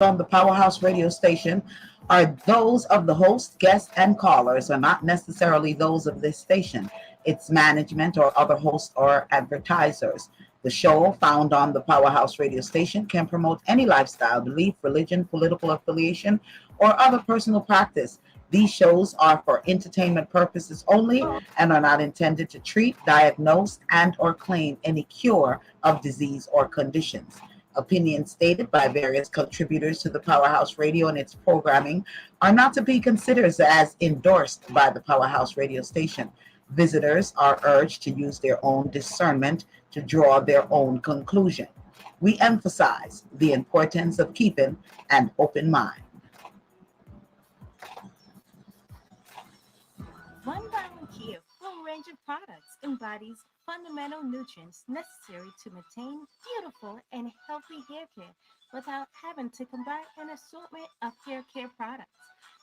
on the Powerhouse radio station are those of the host, guests, and callers, are not necessarily those of this station, its management, or other hosts or advertisers. The show, found on the Powerhouse radio station, can promote any lifestyle, belief, religion, political affiliation, or other personal practice. These shows are for entertainment purposes only and are not intended to treat, diagnose, and or claim any cure of disease or conditions. Opinions stated by various contributors to the Powerhouse Radio and its programming are not to be considered as endorsed by the Powerhouse Radio station. Visitors are urged to use their own discernment to draw their own conclusion. We emphasize the importance of keeping an open mind. One Volunteer full range of products embodies fundamental nutrients necessary to maintain beautiful and healthy hair care without having to combine an assortment of hair care products.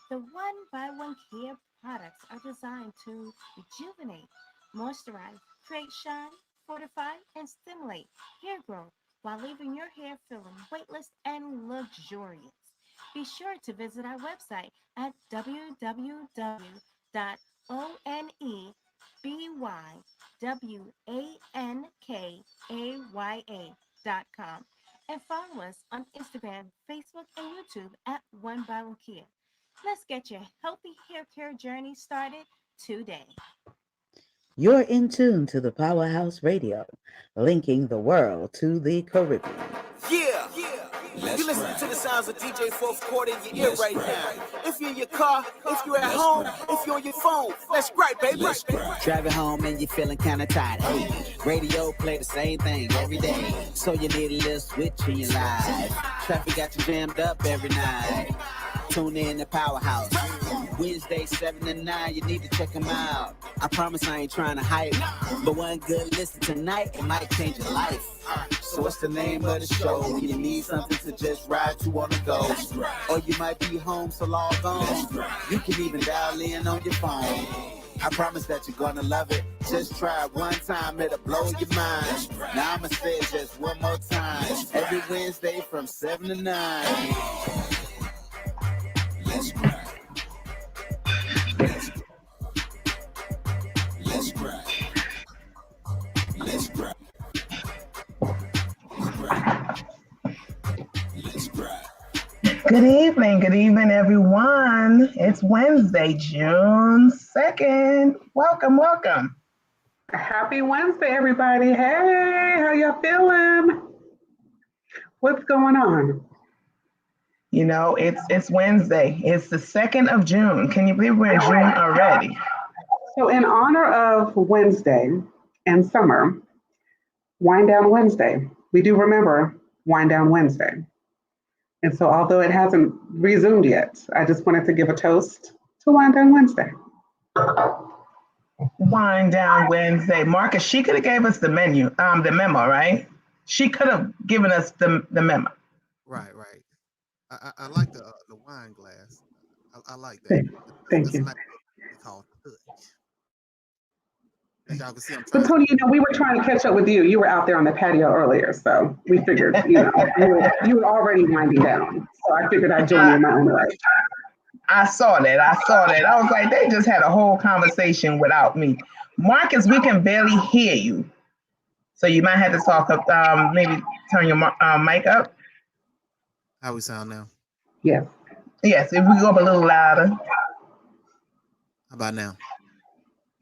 The one by one care products are designed to rejuvenate, moisturize, create shine, fortify, and stimulate hair growth while leaving your hair feeling weightless and luxurious. Be sure to visit our website at www.onebywnkaya.com and follow us on Instagram, Facebook, and YouTube at One by One Kia. Let's get your healthy hair care journey started today. You're in tune to the Powerhouse Radio, linking the world to the Caribbean. Yeah, you listen to the sounds of DJ Fourth Quarter in your ear right now. If you're in your car, if you're at home, if you're on your phone, let's gripe, baby. Driving home and you're feeling kinda tired. Hey, radio play the same thing every day, so you need a little switch in your life. Traffic got you jammed up every night. Tune in to Powerhouse. Wednesday 7 to 9, you need to check them out. I promise I ain't trying to hype, but one good listen tonight, it might change your life. So what's the name of the show? You need something to just ride to on the go. Or you might be home, so log on. You can even dial in on your phone. I promise that you're gonna love it. Just try it one time, it'll blow your mind. Now I'ma say it just one more time. Every Wednesday from 7 to 9. Let's grind. Let's grind. Let's grind. Let's grind. Good evening, everyone. It's Wednesday, June 2nd. Welcome. Happy Wednesday, everybody. Hey, how y'all feeling? What's going on? You know, it's Wednesday. It's the 2nd of June. Can you believe we're in June already? So in honor of Wednesday and summer, Wind Down Wednesday, we do remember Wind Down Wednesday. And so although it hasn't resumed yet, I just wanted to give a toast to Wind Down Wednesday. Wind Down Wednesday. Marcus, she could have gave us the memo, right? She could have given us the memo. Right. I like the wine glass. I like that. Thank you. Nice. It's called touch. As y'all can see, I'm So Tony, we were trying to catch up with you. You were out there on the patio earlier, so we figured, you were already winding down. So I figured I'd join you in my own way. I saw that. I was like, they just had a whole conversation without me. Marcus, we can barely hear you. So you might have to talk up, maybe turn your mic up. How we sound now? Yes. Yes, if we go up a little louder. How about now?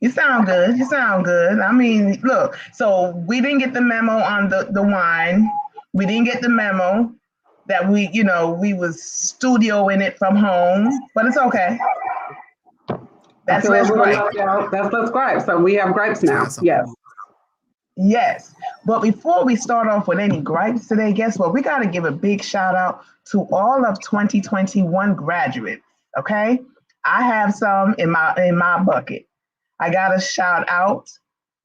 You sound good. I mean, look, so we didn't get the memo on the wine. We didn't get the memo that we was studioing it from home, but it's okay. That's Let's Gripe. That's Let's Gripe. So we have gripes now. Yes. But before we start off with any gripes today, guess what? We got to give a big shout out to all of 2021 graduates. Okay. I have some in my bucket. I got to shout out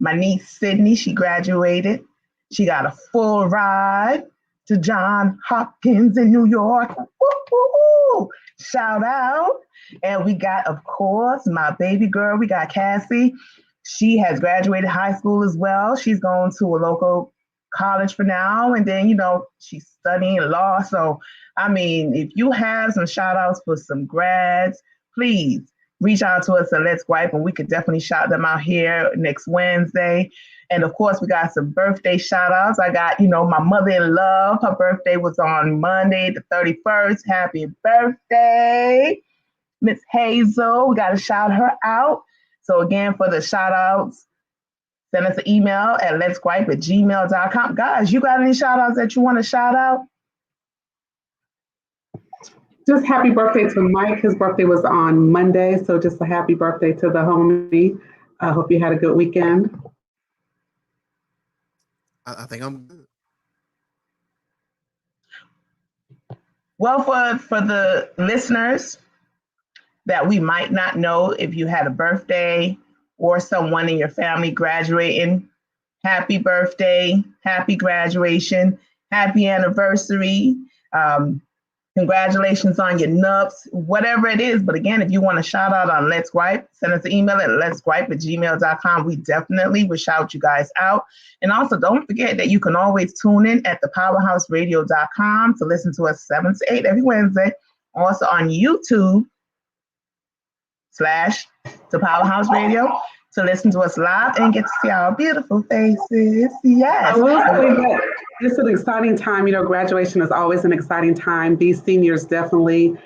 my niece, Sydney. She graduated. She got a full ride to Johns Hopkins in New York. Woo-hoo-hoo. Shout out. And we got, of course, my baby girl. We got Cassie. She has graduated high school as well. She's going to a local college for now, and then she's studying law. So I mean, if you have some shout outs for some grads, please reach out to us at Let's Gripe, and we could definitely shout them out here next Wednesday. And of course, we got some birthday shout outs. I got, my mother in love. Her birthday was on Monday, the 31st. Happy birthday, Miss Hazel. We got to shout her out. So again, for the shout outs, send us an email at letsgripe@gmail.com. Guys, you got any shout outs that you want to shout out? Just happy birthday to Mike. His birthday was on Monday, so just a happy birthday to the homie. I hope you had a good weekend. I think I'm good. Well, for the listeners that we might not know, if you had a birthday or someone in your family graduating, happy birthday, happy graduation, happy anniversary. Congratulations on your nups, whatever it is. But again, if you want to shout out on Let's Gripe, send us an email at letsgripe@gmail.com. We definitely will shout you guys out. And also, don't forget that you can always tune in at thepowerhouseradio.com to listen to us 7 to 8 every Wednesday. Also on YouTube /The Powerhouse Radio to listen to us live and get to see our beautiful faces. Yes. I will say that it's an exciting time. Graduation is always an exciting time. These seniors definitely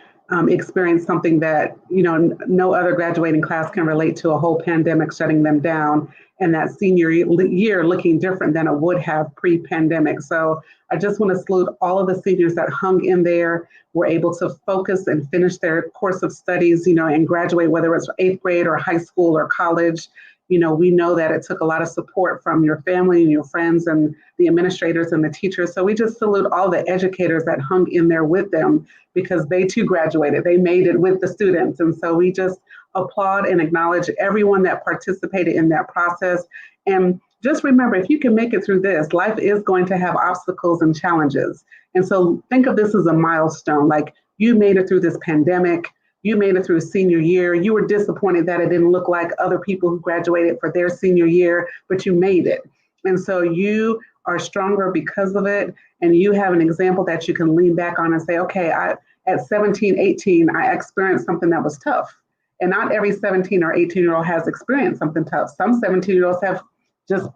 experience something that, no other graduating class can relate to, a whole pandemic shutting them down, and that senior year looking different than it would have pre-pandemic. So I just want to salute all of the seniors that hung in there, were able to focus and finish their course of studies, and graduate, whether it's 8th grade or high school or college. We know that it took a lot of support from your family and your friends and the administrators and the teachers. So we just salute all the educators that hung in there with them, because they too graduated. They made it with the students. And so we just applaud and acknowledge everyone that participated in that process. And just remember, if you can make it through this, life is going to have obstacles and challenges. And so think of this as a milestone. Like, you made it through this pandemic. You made it through senior year. You were disappointed that it didn't look like other people who graduated for their senior year, but you made it. And so you are stronger because of it. And you have an example that you can lean back on and say, okay, at 17, 18, I experienced something that was tough. And not every 17 or 18-year-old has experienced something tough. Some 17-year-olds have just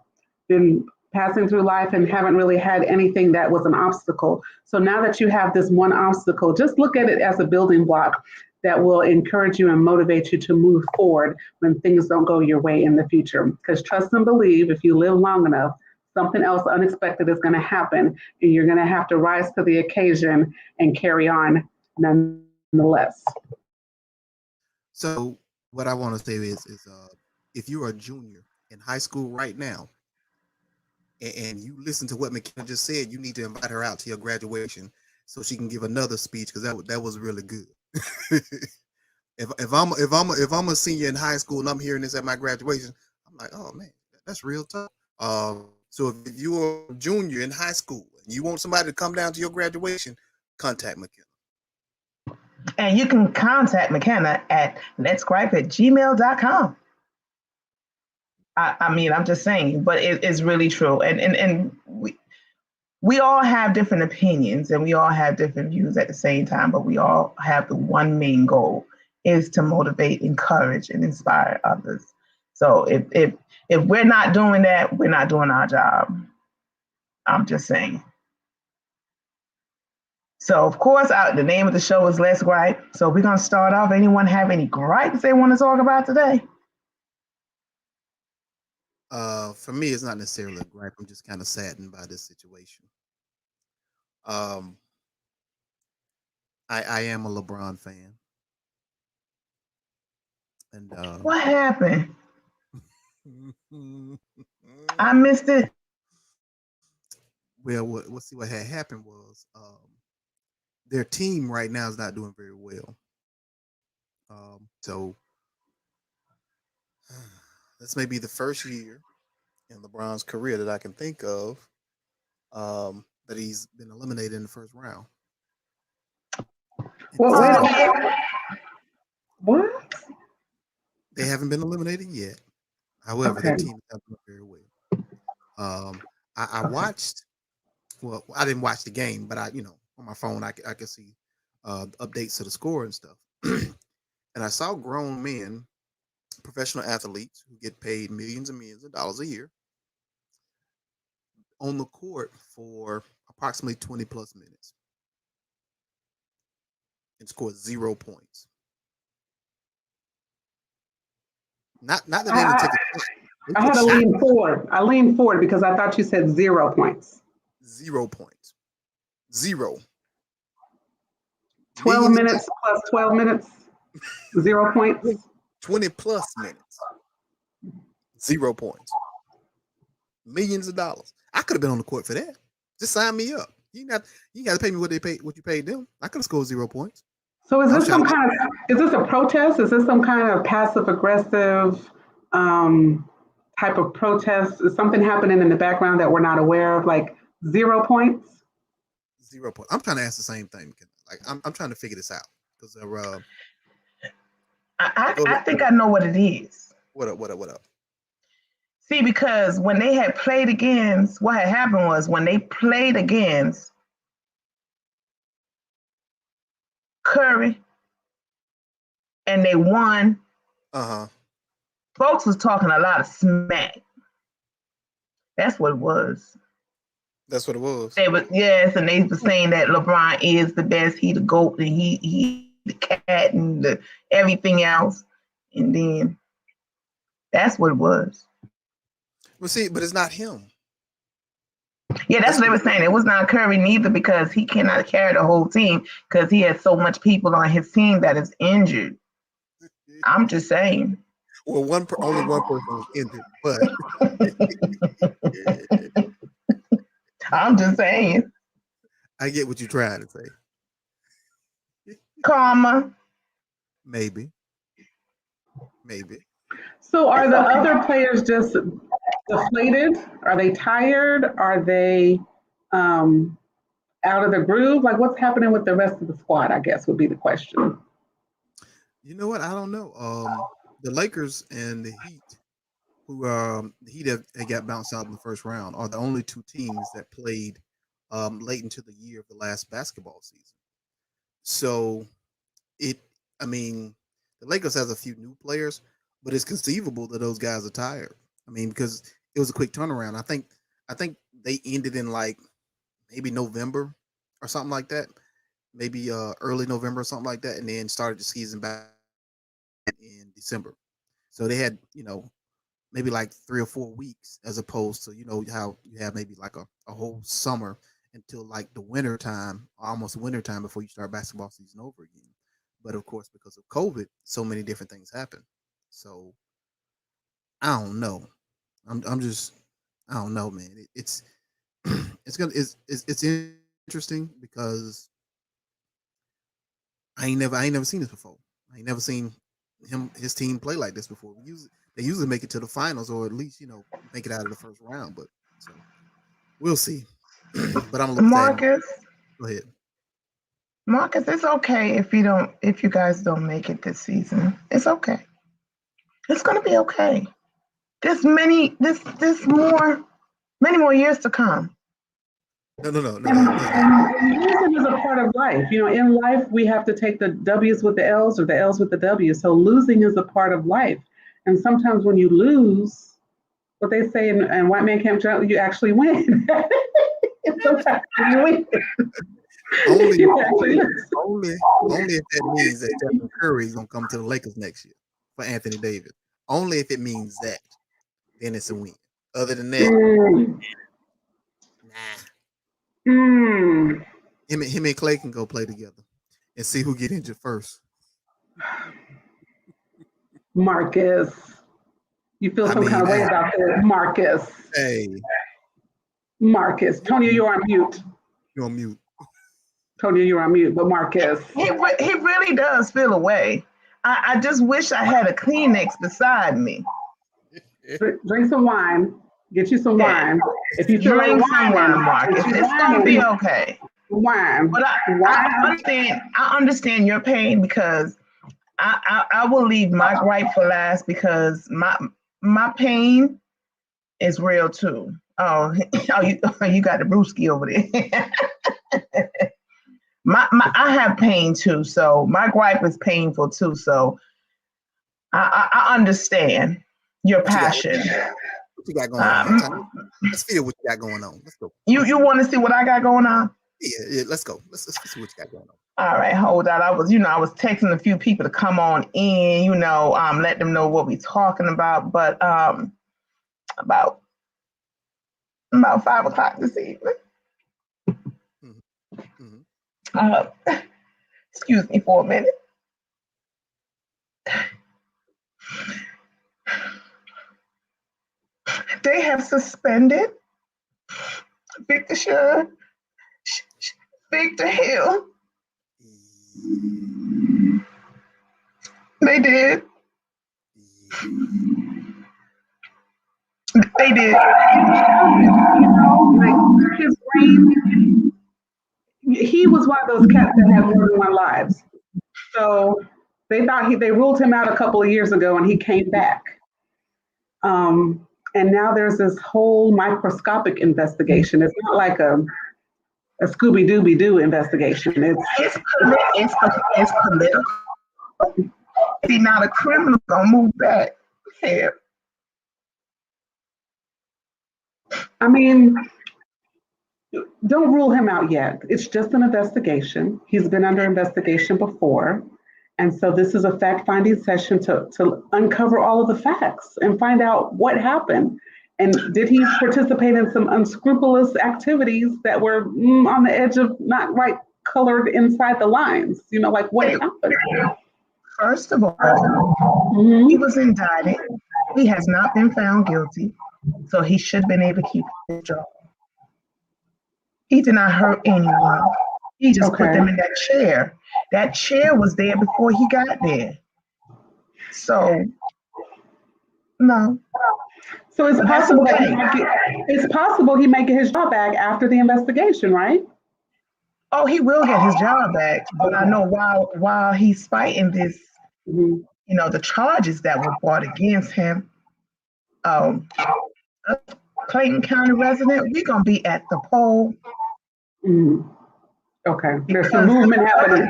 been passing through life and haven't really had anything that was an obstacle. So now that you have this one obstacle, just look at it as a building block that will encourage you and motivate you to move forward when things don't go your way in the future. Because trust and believe, if you live long enough, something else unexpected is going to happen, and you're going to have to rise to the occasion and carry on nonetheless. So what I want to say is if you're a junior in high school right now, and you listen to what McKenna just said, you need to invite her out to your graduation so she can give another speech, because that was really good. if I'm a senior in high school and I'm hearing this at my graduation, I'm like, oh man, that's real tough. So if you're a junior in high school and you want somebody to come down to your graduation, contact McKenna. And you can contact McKenna at letsgripe@gmail.com. I mean, I'm just saying, but it's really true. And we all have different opinions and we all have different views at the same time, but we all have the one main goal, is to motivate, encourage, and inspire others. So if we're not doing that, we're not doing our job. I'm just saying. So of course, the name of the show is Let's Gripe. So we're gonna start off. Anyone have any gripes they want to talk about today? For me, it's not necessarily a gripe. I'm just kind of saddened by this situation. I am a LeBron fan, and What happened? I missed it. Well, we'll see what had happened was their team right now is not doing very well. So this may be the first year in LeBron's career that I can think of that he's been eliminated in the first round. Well, wait a minute. What? They haven't been eliminated yet. However, Okay. the team is not doing very well. I watched. Well, I didn't watch the game, but I, on my phone, I could see updates to the score and stuff. And I saw grown men, professional athletes who get paid millions and millions of dollars a year, on the court for approximately 20 plus minutes and scored 0 points. Not that they didn't take a shot. I had to lean forward. I leaned forward because I thought you said 0 points. 0 points. 0. 12 minutes plus 12 minutes. 0 points. 20 plus minutes. 0 points. Millions of dollars. I could have been on the court for that. Just sign me up. You got to pay me what you paid them. I could have scored 0 points. So is this is this a protest? Is this some kind of passive aggressive type of protest? Is something happening in the background that we're not aware of? Like 0 points? 0 points. I'm trying to ask the same thing. Like I'm trying to figure this out because I think I know what it is. What up? See, because when they had played against, what had happened was when they played against Curry and they won, folks was talking a lot of smack. That's what it was. That's what it was. They were, yes, and they were saying that LeBron is the best, he the GOAT, and he the cat and the everything else. And then that's what it was. Well, see, but it's not him. Yeah, that's what they were saying. It was not Curry neither because he cannot carry the whole team because he has so much people on his team that is injured. I'm just saying. Well, only one person was injured, but I'm just saying. I get what you're trying to say. Karma. Maybe. So are the other players just deflated? Are they tired? Are they out of the groove? Like what's happening with the rest of the squad, I guess would be the question. You know what? I don't know. The Lakers and the Heat, who the Heat have got bounced out in the first round, are the only two teams that played late into the year of the last basketball season. So the Lakers has a few new players, but it's conceivable that those guys are tired. I mean, because it was a quick turnaround. I think they ended in like maybe November or something like that, maybe early November or something like that, and then started the season back in December. So they had maybe like 3 or 4 weeks as opposed to how you have maybe like a whole summer until like the winter time, almost winter time before you start basketball season over again. But of course, because of COVID, so many different things happen. So I don't know. I'm just I don't know, man. It's interesting because I ain't never seen this before. I ain't never seen his team play like this before. They usually make it to the finals or at least make it out of the first round. But so we'll see. But I'm looking Marcus. Go ahead. Marcus, it's okay if you guys don't make it this season. It's okay. It's gonna be okay. There's many more years to come. No. And losing is a part of life. In life, we have to take the W's with the L's or the L's with the W's. So losing is a part of life. And sometimes when you lose, what they say in White Man Can't Jump, you actually win. Sometimes you win. Only if that means that Stephen Curry is gonna come to the Lakers next year for Anthony Davis. Only if it means that, then it's a win. Other than that, nah. Him and Clay can go play together and see who get injured first. Marcus, you feel some kind of way about that, Marcus. Hey, Marcus, Tonya, you're on mute. You're on mute. Tonya, you're on mute, but Marcus. He really does feel away. I just wish I had a Kleenex beside me. Drink some wine. Get you some wine. If you drink some wine, Marcus, it's gonna be okay. Wine. But I understand your pain because I will leave my gripe for last because my pain is real too. Oh, you got the brewski over there. I have pain too, so my gripe is painful too. So I understand your What you got? passion. What you got going on? Let's feel what you got going on. Let's go. You want to see what I got going on? Yeah, let's go. Let's see what you got going on. All right, hold on. I was texting a few people to come on in, let them know what we're talking about. But about 5 o'clock this evening. Mm-hmm. Excuse me for a minute. They have suspended Victor Hill. They did. They did. Like his brain, he was one of those cats that had more than one lives. So they ruled him out a couple of years ago, and he came back. And now there's this whole microscopic investigation. It's not like a Scooby Dooby Doo investigation. It's political. See, now the criminal gonna move back here. I mean, don't rule him out yet. It's just an investigation. He's been under investigation before. And so this is a fact-finding session to uncover all of the facts and find out what happened. And did he participate in some unscrupulous activities that were on the edge of not right colored inside the lines? Like what happened? First of all, he was indicted. He has not been found guilty, so he should have been able to keep his job. He did not hurt anyone. He just put them in that chair. That chair was there before he got there. So, no. So it's possible he might get his job back after the investigation, right? Oh, he will get his job back. But I know while he's fighting this, the charges that were brought against him, Clayton County resident, we're gonna be at the poll. Okay, there's some movement happening.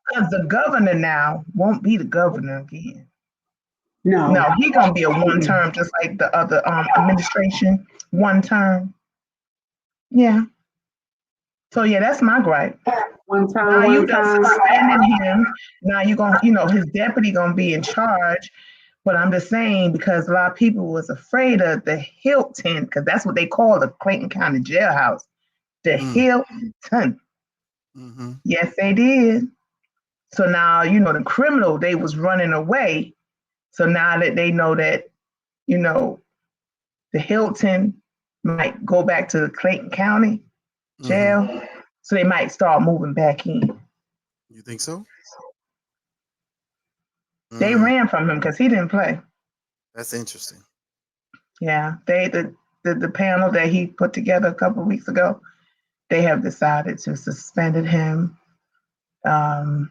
Because the governor now won't be the governor again. No, he's gonna be a one term, just like the other administration, one term. Yeah. So yeah, that's my gripe. One time. Now you done suspending him. Now you gonna, his deputy gonna be in charge. But I'm just saying, because a lot of people was afraid of the Hilton, because that's what they call the Clayton County jailhouse. The Hilton. Yes, they did. So now, the criminal, they was running away. So now that they know that, the Hilton might go back to the Clayton County jail, so they might start moving back in. You think so? They ran from him because he didn't play. That's interesting. Yeah, the panel that he put together a couple of weeks ago, they have decided to suspended him, and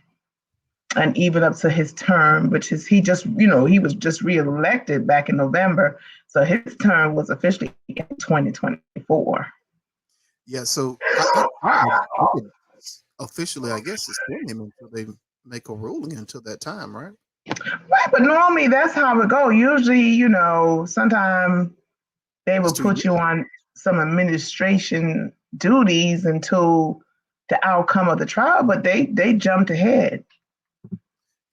even up to his term, which is he was just reelected back in November, so his term was officially in 2024. Yeah, so I could officially, I guess, suspend him until they make a ruling until that time, right? Right, but normally that's how it goes. Usually, sometimes they will put you on some administration duties until the outcome of the trial, but they jumped ahead.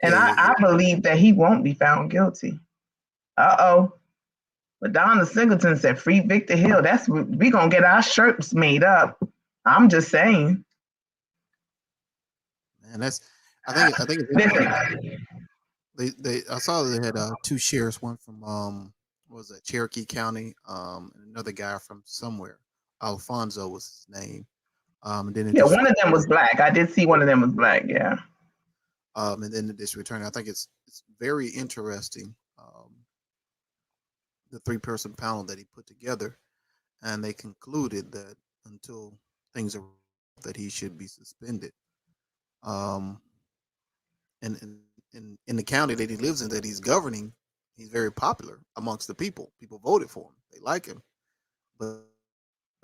And I believe that he won't be found guilty. But Donna Singleton said, "Free Victor Hill." That's what we gonna get our shirts made up. I'm just saying. Man, I think I saw they had two sheriffs, one from what was that, Cherokee County, and another guy from somewhere. Alfonso was his name. And then one of them was black. I did see one of them was black. Yeah. And then the district attorney. I think it's very interesting. The 3-person panel that he put together, and they concluded that until things are that he should be suspended. And in the county that he lives in, that he's governing, he's very popular amongst the people. People voted for him; they like him, but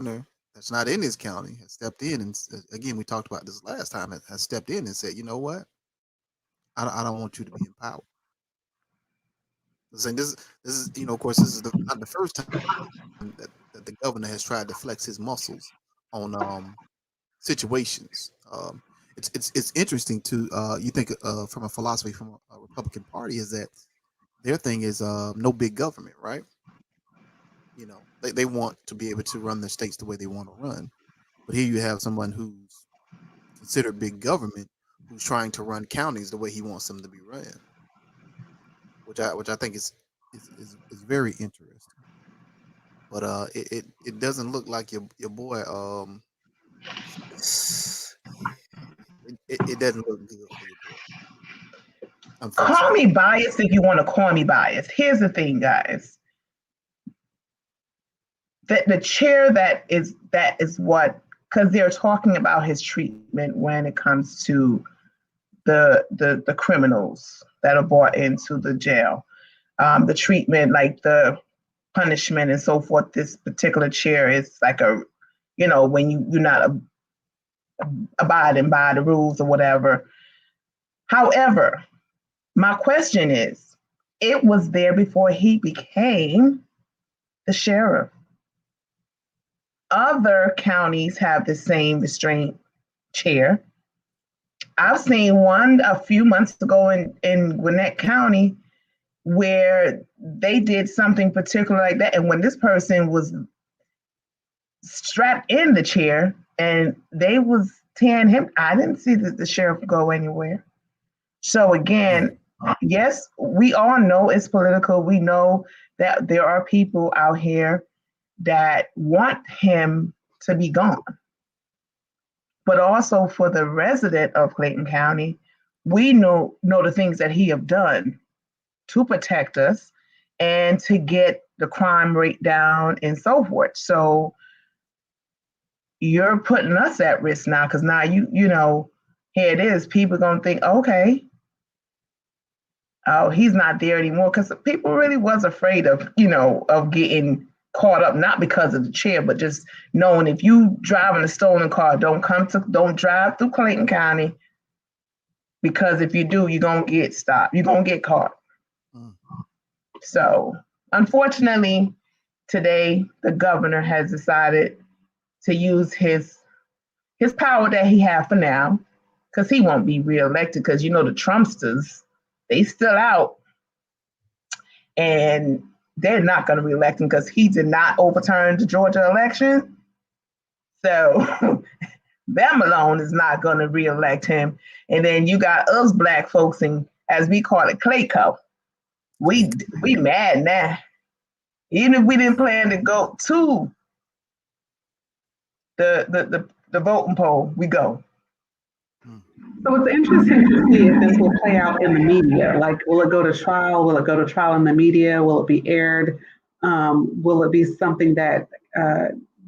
governor that's not in his county has stepped in and again, we talked about this last time, has stepped in and said, you know what, I don't want you to be in power. Saying this is of course this is not the first time that the governor has tried to flex his muscles on situations. It's interesting to you think from a philosophy from a Republican Party is that their thing is no big government, right? They want to be able to run their states the way they want to run. But here you have someone who's considered big government who's trying to run counties the way he wants them to be run, which I think is very interesting. But it doesn't look like your boy it doesn't look good for your boy. Call me biased if you want to call me biased. Here's the thing, guys. The chair that is what, because they're talking about his treatment when it comes to the criminals that are brought into the jail, the treatment, like the punishment and so forth. This particular chair is like when you're not abiding by the rules or whatever. However, my question is, it was there before he became the sheriff. Other counties have the same restraint chair. I've seen one a few months ago in Gwinnett County where they did something particular like that. And when this person was strapped in the chair and they was tearing him, I didn't see the sheriff go anywhere. So again, yes, we all know it's political. We know that there are people out here that want him to be gone. But also for the resident of Clayton County, we know the things that he have done to protect us and to get the crime rate down and so forth. So you're putting us at risk now, because now here it is. People are gonna think, okay, oh, he's not there anymore, because people really was afraid of getting caught up, not because of the chair, but just knowing if you driving a stolen car, don't drive through Clayton County, because if you do, you're gonna get stopped. You're gonna get caught. So unfortunately, today the governor has decided to use his power that he has for now, because he won't be reelected, because the Trumpsters, they still out. And they're not going to reelect him because he did not overturn the Georgia election. So them alone is not going to reelect him. And then you got us black folks, and as we call it, Clayco. We mad now. Even if we didn't plan to go to the voting poll, we go. So it's interesting to see if this will play out in the media. Like, will it go to trial? Will it go to trial in the media? Will it be aired? Will it be something that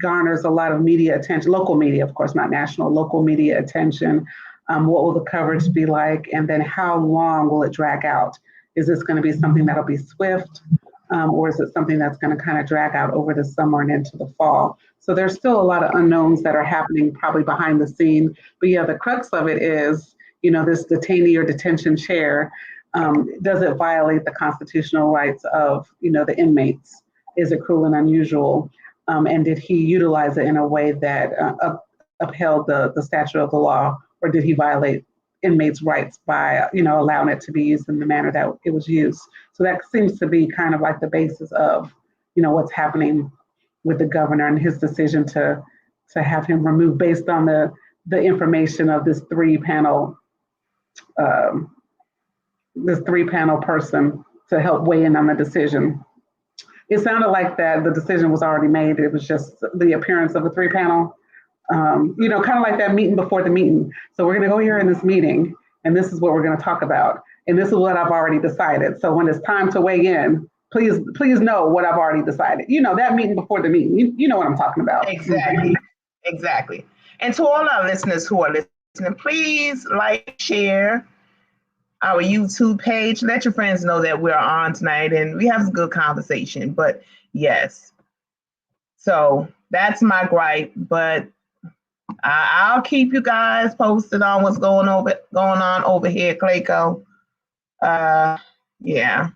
garners a lot of media attention? Local media, of course, not national, local media attention. What will the coverage be like? And then how long will it drag out? Is this going to be something that'll be swift? Or is it something that's going to kind of drag out over the summer and into the fall? So there's still a lot of unknowns that are happening probably behind the scene. But yeah, the crux of it is, this detainee or detention chair, does it violate the constitutional rights of, the inmates? Is it cruel and unusual? And did he utilize it in a way that upheld the statute of the law, or did he violate inmates' rights by, allowing it to be used in the manner that it was used? So that seems to be kind of like the basis of, what's happening with the governor and his decision to have him removed based on the information of this three-panel person to help weigh in on the decision. It sounded like that the decision was already made. It was just the appearance of a three-panel. Kind of like that meeting before the meeting. So we're going to go here in this meeting, and this is what we're going to talk about, and this is what I've already decided. So when it's time to weigh in, please know what I've already decided. That meeting before the meeting. You know what I'm talking about. Exactly. And to all our listeners who are listening, please like, share our YouTube page. Let your friends know that we're on tonight, and we have a good conversation. But yes, so that's my gripe. But I'll keep you guys posted on what's going on over here at Clayco. Yeah.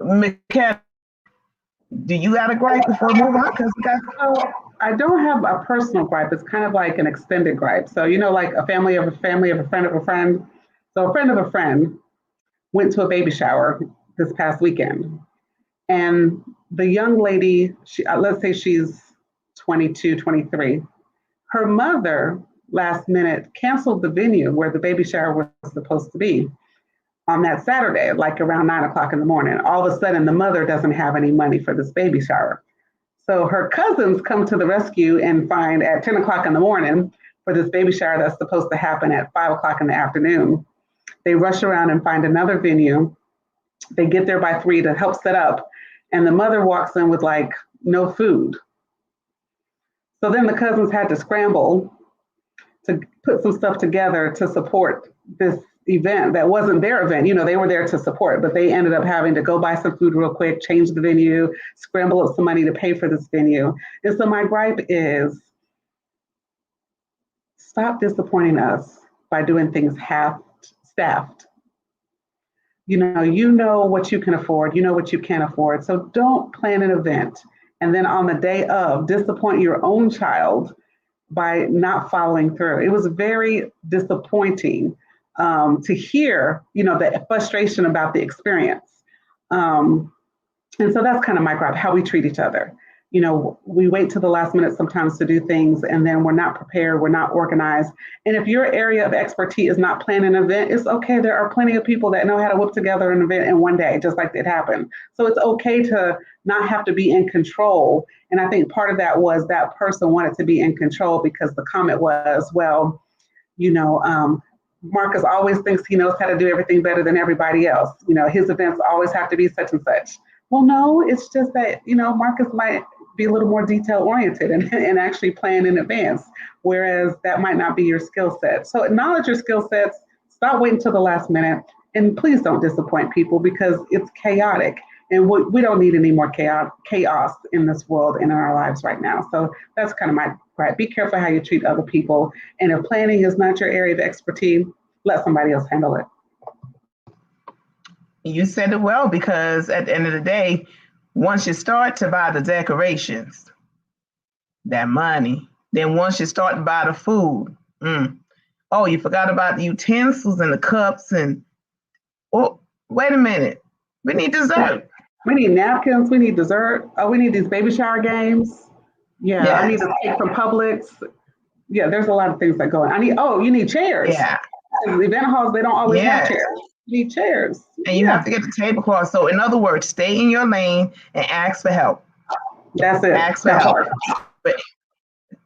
McKenna, do you got a gripe before we move on? Because we got So I don't have a personal gripe. It's kind of like an extended gripe. So like a family of a family of a friend of a friend. So a friend of a friend went to a baby shower this past weekend, and the young lady, let's say she's 22, 23. Her mother last minute canceled the venue where the baby shower was supposed to be on that Saturday, like around 9 o'clock in the morning. All of a sudden, the mother doesn't have any money for this baby shower. So her cousins come to the rescue and find at 10 o'clock in the morning for this baby shower that's supposed to happen at 5 o'clock in the afternoon. They rush around and find another venue. They get there by 3 to help set up, and the mother walks in with like no food. So then the cousins had to scramble to put some stuff together to support this event that wasn't their event. They were there to support, but they ended up having to go buy some food real quick, change the venue, scramble up some money to pay for this venue. And so my gripe is, stop disappointing us by doing things half-staffed. You know what you can afford, you know what you can't afford. So don't plan an event and then on the day of disappoint your own child by not following through. It was very disappointing to hear, the frustration about the experience. And so that's kind of my gripe, how we treat each other. We wait till the last minute sometimes to do things, and then we're not prepared, we're not organized. And if your area of expertise is not planning an event, it's okay. There are plenty of people that know how to whip together an event in one day, just like it happened. So it's okay to not have to be in control. And I think part of that was that person wanted to be in control because the comment was, well, Marcus always thinks he knows how to do everything better than everybody else. His events always have to be such and such. Well, no, it's just that, Marcus might be a little more detail oriented and actually plan in advance, whereas that might not be your skill set. So acknowledge your skill sets, stop waiting till the last minute, and please don't disappoint people because it's chaotic. And we don't need any more chaos in this world and in our lives right now. So that's kind of my gripe. Be careful how you treat other people. And if planning is not your area of expertise, let somebody else handle it. You said it well, because at the end of the day, once you start to buy the decorations, that money, then once you start to buy the food, oh, you forgot about the utensils and the cups wait a minute, we need dessert. We need napkins, we need dessert. Oh, we need these baby shower games. Yeah, yes. I need to take from Publix. Yeah, there's a lot of things that go on. You need chairs. Yeah. The event halls, they don't always have chairs. You need chairs. And you have to get the tablecloth. So in other words, stay in your lane and ask for help. That's it. Ask for help.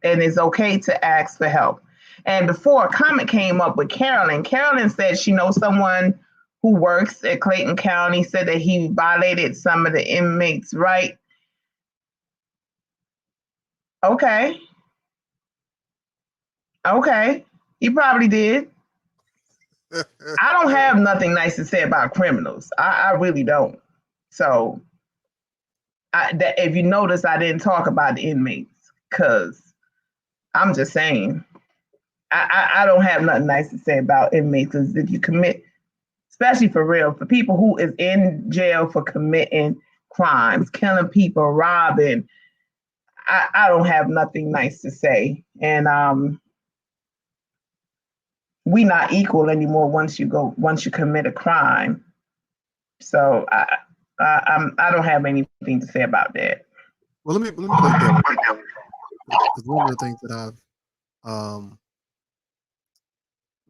And it's okay to ask for help. And before a comment came up with Carolyn. Carolyn said she knows someone who works at Clayton County, said that he violated some of the inmates' right. Okay. He probably did. I don't have nothing nice to say about criminals. I really don't. So if you notice, I didn't talk about the inmates because I'm just saying I don't have nothing nice to say about inmates, because if you commit, especially for real, for people who is in jail for committing crimes, killing people, robbing, I don't have nothing nice to say. And we not equal anymore once you commit a crime. So I don't have anything to say about that. Well, let me play that, because one of the things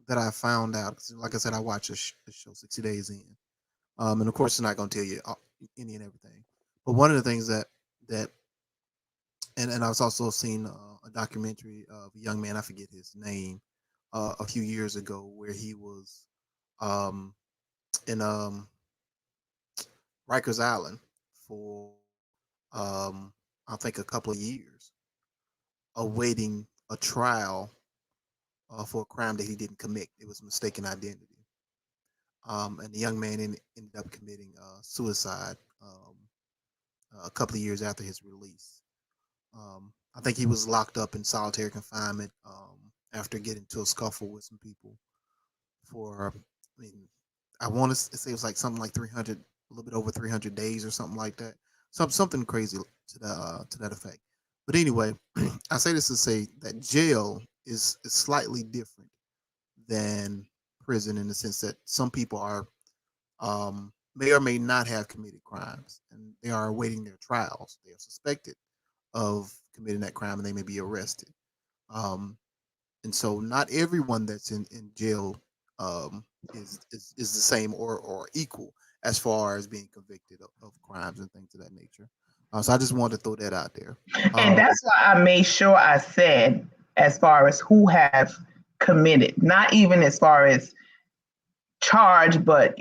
that I found out, 'cause like I said, I watch the show 60 Days In, and of course, it's not going to tell you any and everything. But one of the things that and I was also seeing a documentary of a young man, I forget his name, a few years ago, where he was in Rikers Island for I think a couple of years, awaiting a trial for a crime that he didn't commit. It was mistaken identity. And the young man ended up committing suicide a couple of years after his release. I think he was locked up in solitary confinement after getting into a scuffle with some people for, I mean, I want to say it was like something like 300, a little bit over 300 days or something like that. Something crazy to that effect. But anyway, I say this to say that jail is slightly different than prison in the sense that some people are may or may not have committed crimes and they are awaiting their trials. They are suspected of committing that crime and they may be arrested. Um, and so not everyone that's in jail is the same or equal as far as being convicted of crimes and things of that nature. So I just wanted to throw that out there. And that's why I made sure I said as far as who have committed, not even as far as charged, but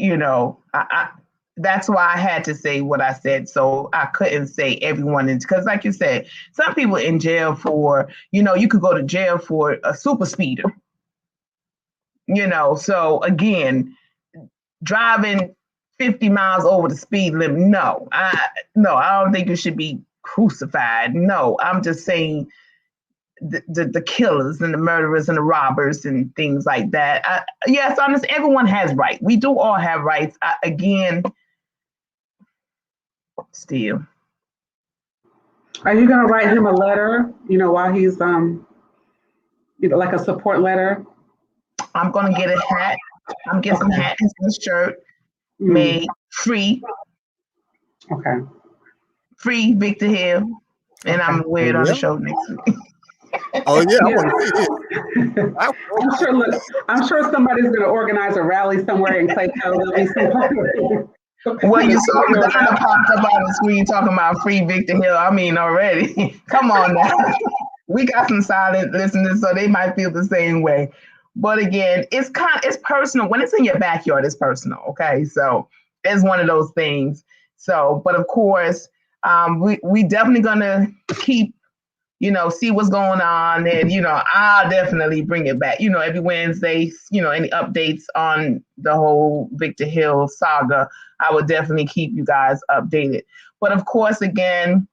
that's why I had to say what I said. So I couldn't say everyone because like you said, some people in jail for, you could go to jail for a super speeder. So again, driving 50 miles over the speed limit. No, I don't think you should be crucified. No, I'm just saying the killers and the murderers and the robbers and things like that. Yes, honestly, everyone has rights. We do all have rights. Still. Are you going to write him a letter, while he's, like a support letter? I'm going to get a hat. I'm getting some hats and some shirt made free. Okay. Free Victor Hill. And I'm going to wear it on the show next week. Oh yeah, I want to see it. I'm sure somebody's going to organize a rally somewhere in Clayton. Well, you saw Madonna popped up on the screen talking about free Victor Hill. I mean, already. Come on now. We got some silent listeners, so they might feel the same way. But again, it's personal. When it's in your backyard, it's personal. Okay, so it's one of those things. So, but of course, we definitely gonna keep, see what's going on, and I'll definitely bring it back. Every Wednesday, any updates on the whole Victor Hill saga, I would definitely keep you guys updated. But of course, again,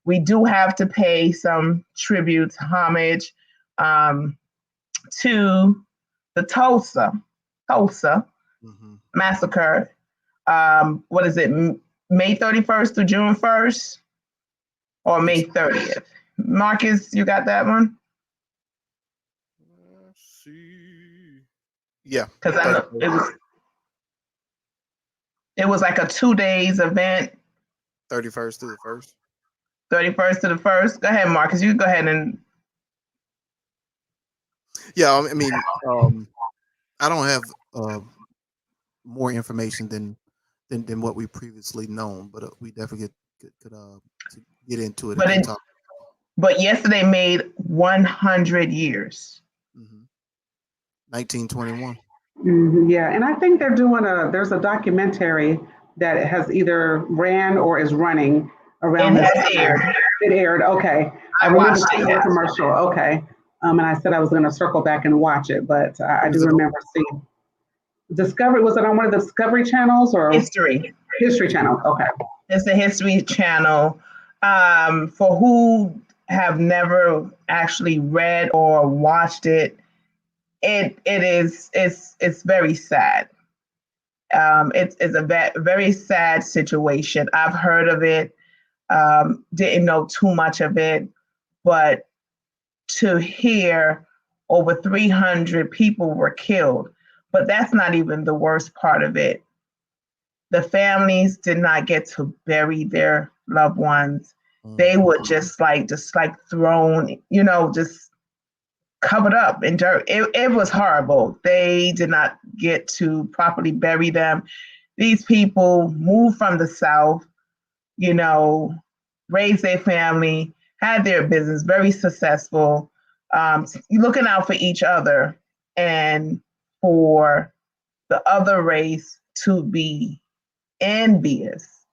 we do have to pay some tribute, homage to the Tulsa massacre. What is it? May 31st to June 1st or May 30th? Marcus, you got that one? Let's see. Yeah. Because I know it was like a 2 days event. 31st to the 1st. 31st to the 1st. Go ahead, Marcus. You go ahead and. Yeah, I mean, I don't have more information than what we previously known, but we definitely could get into it. But yesterday made 100 years. 1921. Yeah, and I think they're doing there's a documentary that has either ran or is running around. It aired. Okay. I remember seeing the commercial. Okay. And I said I was going to circle back and watch it, but I do remember seeing Discovery. Was it on one of the Discovery channels or History Channel? Okay. It's the History Channel. For who have never actually read or watched it, it's very sad. It's a very sad situation. I've heard of it, didn't know too much of it, but to hear over 300 people were killed. But that's not even the worst part of it. The families did not get to bury their loved ones. They were just like thrown, just covered up in dirt. It was horrible. They did not get to properly bury them. These people moved from the South, raised their family, had their business, very successful, looking out for each other, and for the other race to be envious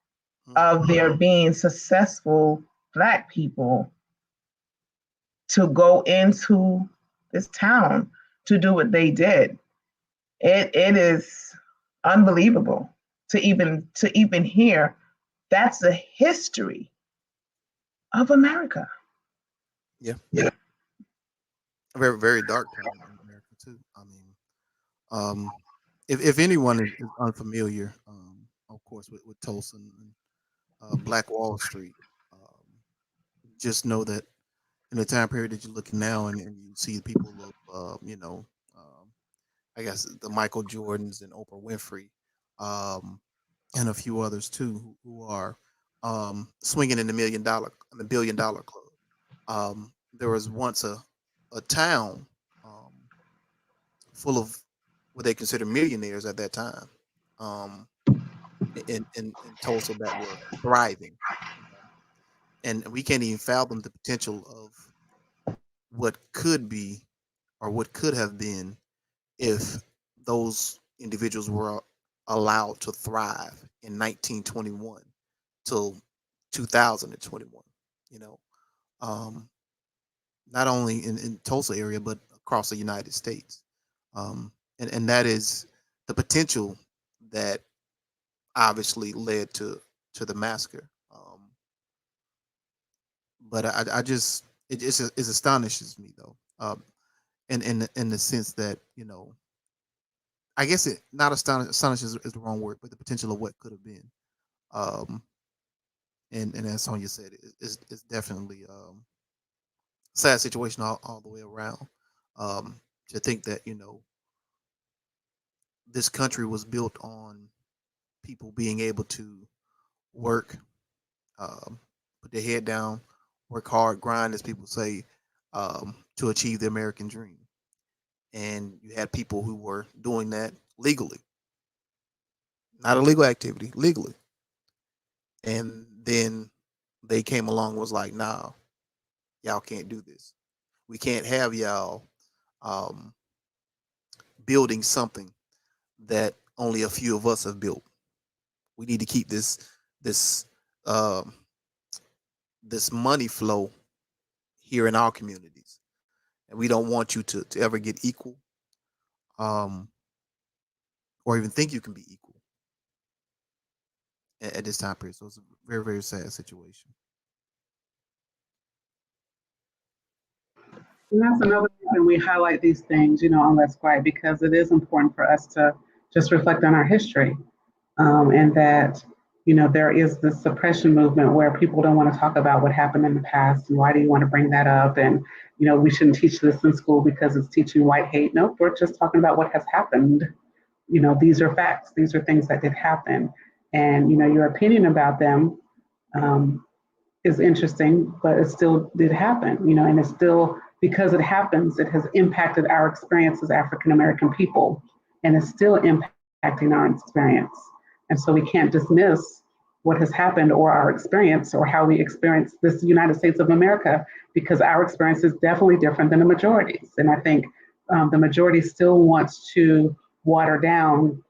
of their being successful Black people to go into this town to do what they did. It is unbelievable to even hear that's the history of America. Yeah. A very, very dark time in America too. I mean, if anyone is unfamiliar, of course, with Tulsa and Black Wall Street, just know that in the time period that you're looking now, and you see people of, um, I guess the Michael Jordans and Oprah Winfrey, um, and a few others too, who are swinging in the billion dollar club. There was once a town um, full of what they consider millionaires at that time, um, in Tulsa that were thriving, you know, and we can't even fathom the potential of what could be or what could have been if those individuals were allowed to thrive in 1921 till 2021. You know, um, not only in Tulsa area but across the United States, and that is the potential that obviously led to the massacre. But I just it astonishes me though, in the sense that I guess it not astonishes is the wrong word, but the potential of what could have been. Um, and as Sonya said, it's definitely sad situation all the way around. To think that this country was built on people being able to work, um, put their head down, work hard, grind, as people say, to achieve the American dream. And you had people who were doing that legally, not a legal activity, legally. And then they came along and was like, nah, y'all can't do this. We can't have y'all um, building something that only a few of us have built. We need to keep this um, this money flow here in our communities, and we don't want you to ever get equal, um, or even think you can be equal at this time period. So it's a very, very sad situation. And that's another reason we highlight these things, on Let's Gripe, because it is important for us to just reflect on our history, and that, there is this suppression movement where people don't want to talk about what happened in the past and why do you want to bring that up? And, we shouldn't teach this in school because it's teaching white hate. Nope, we're just talking about what has happened. These are facts. These are things that did happen. And, your opinion about them, um, is interesting, but it still did happen, and it's still, because it happens, it has impacted our experience as African American people, and it's still impacting our experience. And so we can't dismiss what has happened or our experience or how we experience this United States of America, because our experience is definitely different than the majority's. And I think the majority still wants to water down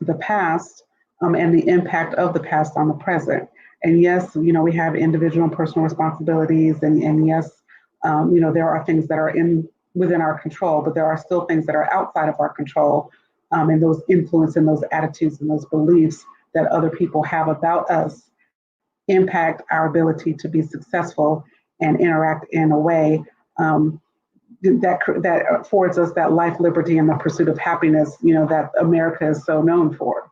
the past, and the impact of the past on the present. And yes, we have individual and personal responsibilities, and yes, there are things that are within our control, but there are still things that are outside of our control, and those influence and those attitudes and those beliefs that other people have about us impact our ability to be successful and interact in a way that affords us that life, liberty, and the pursuit of happiness, that America is so known for.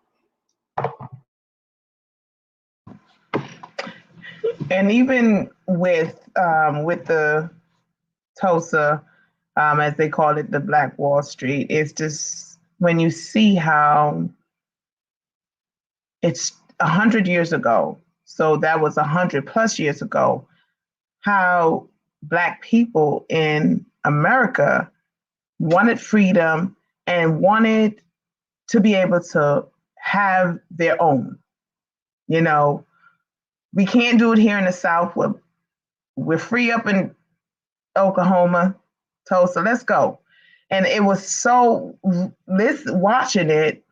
And even with the Tulsa, as they call it, the Black Wall Street, it's just when you see how it's 100 years ago, so that was 100+ years ago, how Black people in America wanted freedom and wanted to be able to have their own. We can't do it here in the South. We're free up in Oklahoma, Tulsa. Let's go. And it was so, watching it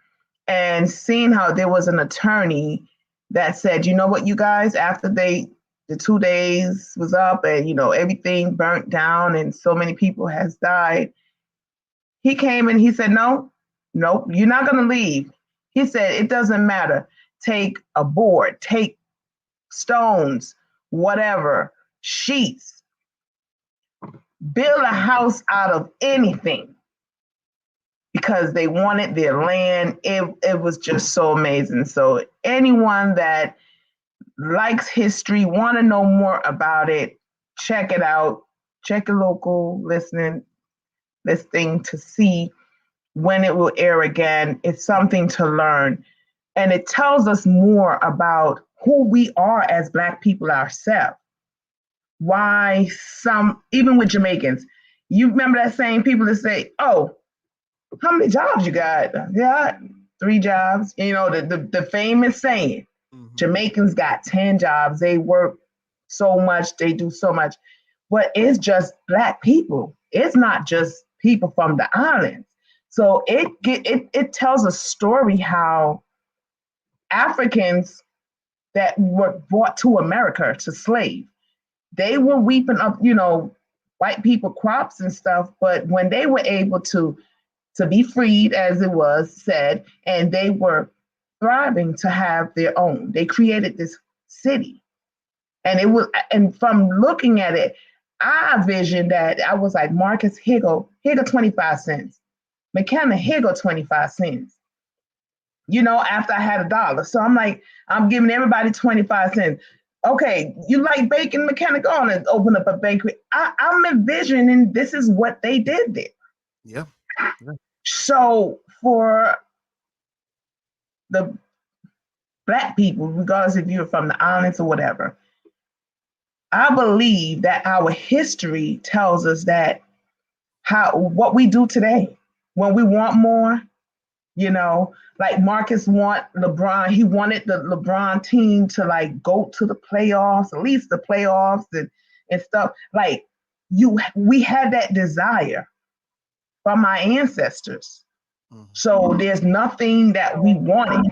and seeing how there was an attorney that said, you know what, you guys, after the 2 days was up and, everything burnt down and so many people has died, he came and he said, nope, you're not going to leave. He said, it doesn't matter. Take a board, take stones, whatever, sheets. build a house out of anything because they wanted their land. It was just so amazing. So anyone that likes history, want to know more about it, check it out. Check your local listing to see when it will air again. It's something to learn. And it tells us more about who we are as Black people ourselves. Why even with Jamaicans, you remember that same people that say, oh, how many jobs you got? Yeah, 3 jobs. You know, the famous saying, Jamaicans got 10 jobs. They work so much, they do so much. But it's just Black people. It's not just people from the islands. So it tells a story how Africans that were brought to America to slave, they were reaping up, white people crops and stuff. But when they were able to be freed, as it was said, and they were thriving to have their own, they created this city. And from looking at it, I visioned that I was like, Marcus, here go 25 cents. McKenna, here go 25 cents. After I had $1. So I'm like, I'm giving everybody 25 cents. Okay, you like bacon, McKenna, go on and open up a bakery. I'm envisioning this is what they did there. Yeah. So for the Black people, regardless if you're from the islands or whatever, I believe that our history tells us that what we do today, when we want more, like Marcus want LeBron, he wanted the LeBron team to like go to the playoffs, at least the playoffs and stuff. Like we had that desire from our ancestors. So there's nothing that we wanted.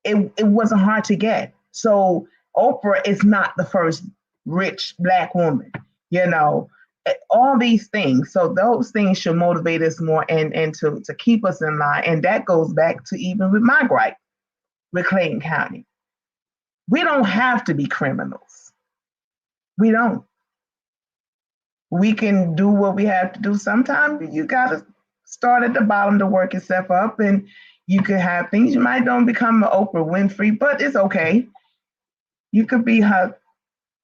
It wasn't hard to get. So Oprah is not the first rich Black woman, all these things. So those things should motivate us more and to keep us in line. And that goes back to even with my gripe with Clayton County. We don't have to be criminals. We don't. We can do what we have to do. Sometimes you got to start at the bottom to work yourself up, and you could have things. You might don't become an Oprah Winfrey, but it's okay. You could be her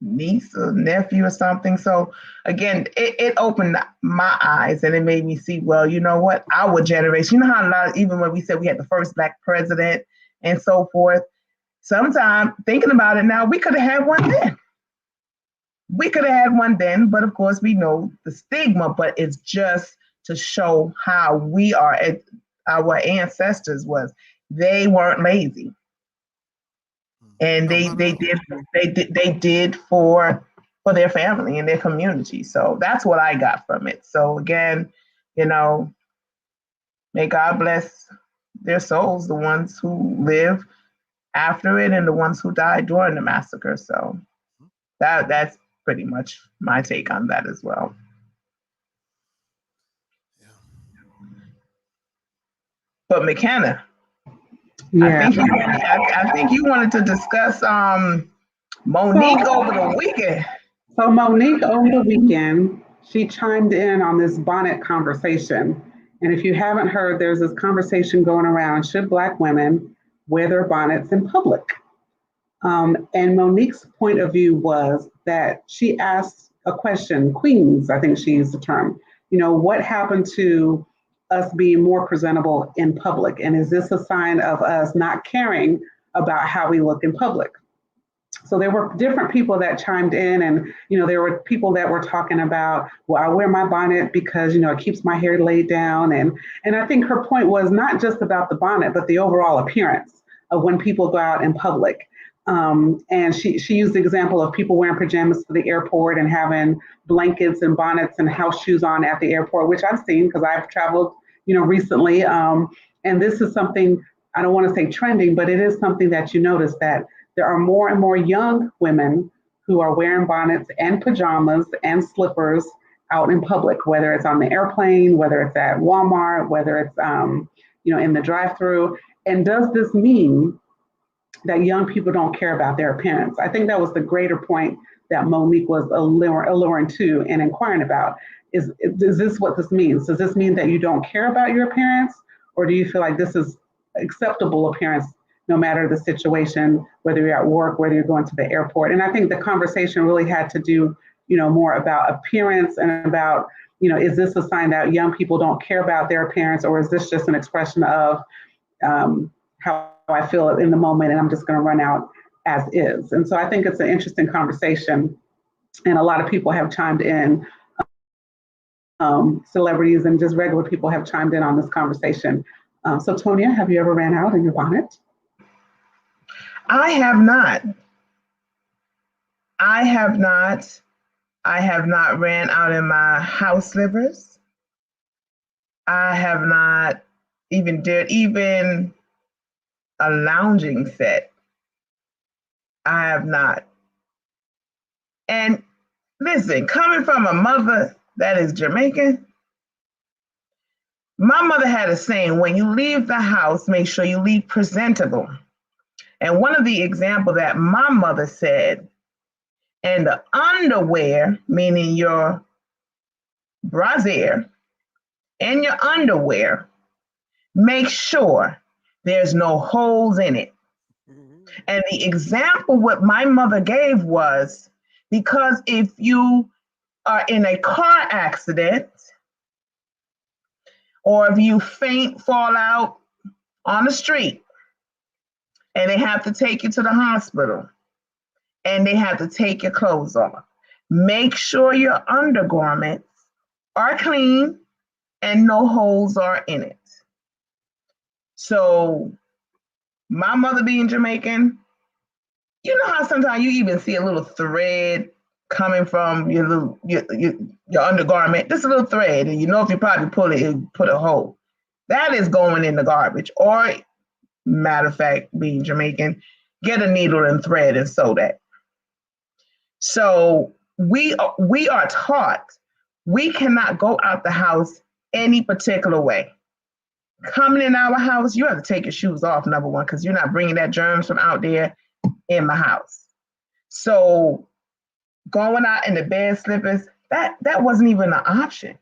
niece or nephew or something. So again, it opened my eyes and it made me see, well, you know what, our generation, how even when we said we had the first Black president and so forth, sometimes thinking about it now, we could have had one then. But of course we know the stigma, but it's just to show how we are, our ancestors was. They weren't lazy. And they did for their family and their community. So that's what I got from it. So again, may God bless their souls, the ones who live after it and the ones who died during the massacre. So that's pretty much my take on that as well. But McKenna, Yeah. I think you wanted to discuss Monique over the weekend. So Monique over the weekend, she chimed in on this bonnet conversation. And if you haven't heard, there's this conversation going around, should Black women wear their bonnets in public? And Monique's point of view was that she asked a question, Queens, I think she used the term, what happened to us being more presentable in public? And is this a sign of us not caring about how we look in public? So there were different people that chimed in, and there were people that were talking about, well, I wear my bonnet because it keeps my hair laid down, and I think her point was not just about the bonnet, but the overall appearance of when people go out in public. And she used the example of people wearing pajamas to the airport and having blankets and bonnets and house shoes on at the airport, which I've seen because I've traveled, recently. And this is something, I don't want to say trending, but it is something that you notice that there are more and more young women who are wearing bonnets and pajamas and slippers out in public, whether it's on the airplane, whether it's at Walmart, whether it's, in the drive-through. And does this mean that young people don't care about their appearance? I think that was the greater point that Monique was alluring to and inquiring about. Is this what this means? Does this mean that you don't care about your appearance, or do you feel like this is acceptable appearance no matter the situation, whether you're at work, whether you're going to the airport? And I think the conversation really had to do, more about appearance and about, is this a sign that young people don't care about their appearance, or is this just an expression of how I feel in the moment and I'm just going to run out as is? And so I think it's an interesting conversation, and a lot of people have chimed in. Celebrities and just regular people have chimed in on this conversation. So Tonia, have you ever ran out in your bonnet? I have not. I have not. I have not ran out in my house slippers. I have not even did a lounging set. I have not. And listen, coming from a mother that is Jamaican, my mother had a saying, when you leave the house, make sure you leave presentable. And one of the examples that my mother said, and the underwear, meaning your brassiere and your underwear, make sure there's no holes in it. And the example what my mother gave was, because if you are in a car accident, or if you faint, fall out on the street, and they have to take you to the hospital, and they have to take your clothes off, make sure your undergarments are clean and no holes are in it. So my mother being Jamaican, you know how sometimes you even see a little thread coming from your undergarment, just a little thread, and if you probably pull it, it'll put a hole. That is going in the garbage. Or, matter of fact, being Jamaican, get a needle and thread and sew that. So we are taught we cannot go out the house any particular way. Coming in our house, you have to take your shoes off, number one, because you're not bringing that germs from out there in my house. So going out in the bed slippers, that wasn't even an option.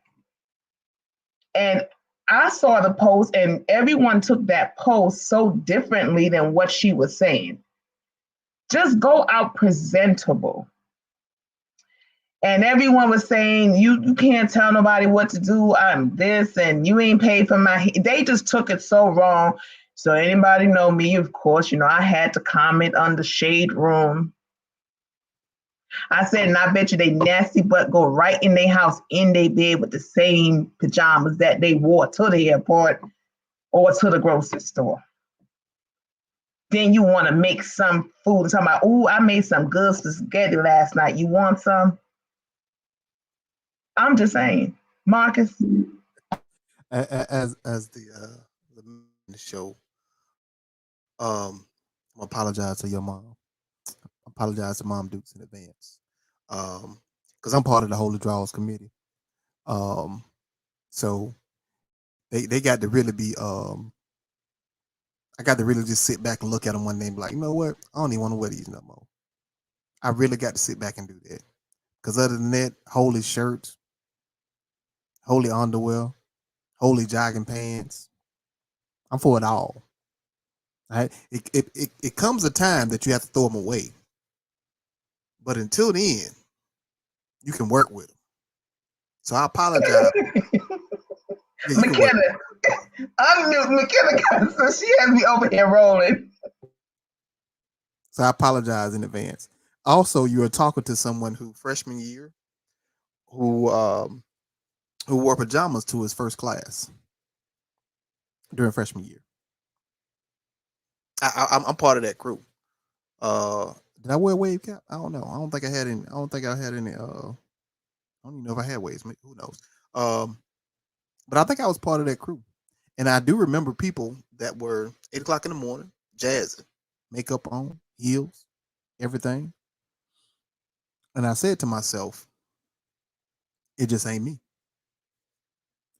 And I saw the post, and everyone took that post so differently than what she was saying. Just go out presentable. And everyone was saying, you can't tell nobody what to do. I'm this, and you ain't paid for my. They just took it so wrong. So anybody know me, of course, I had to comment on the shade room. I said, and I bet you they nasty butt go right in their house, in their bed with the same pajamas that they wore to the airport or to the grocery store. Then you want to make some food. Talking about, oh, I made some good spaghetti last night. You want some? I'm just saying, Marcus. As the show, I apologize to your mom. Apologize to Mom Dukes in advance, because I'm part of the Holy Draws committee. So they got to really be. I got to really just sit back and look at them one day and be like, you know what? I don't even want to wear these no more. I really got to sit back and do that, because other than that, holy shirts, holy underwear, holy jogging pants, I'm for it all. Right? It comes a time that you have to throw them away. But until then, you can work with them. So I apologize. Yeah, McKenna, unmute McKenna, so she has me over here rolling. So I apologize in advance. Also, you are talking to someone who freshman year, who wore pajamas to his first class during freshman year. I'm part of that crew. Did I wear a wave cap? I don't know. I don't think I had any. I don't even know if I had waves. Who knows? But I think I was part of that crew. And I do remember people that were 8 o'clock in the morning, jazzing, makeup on, heels, everything. And I said to myself, it just ain't me.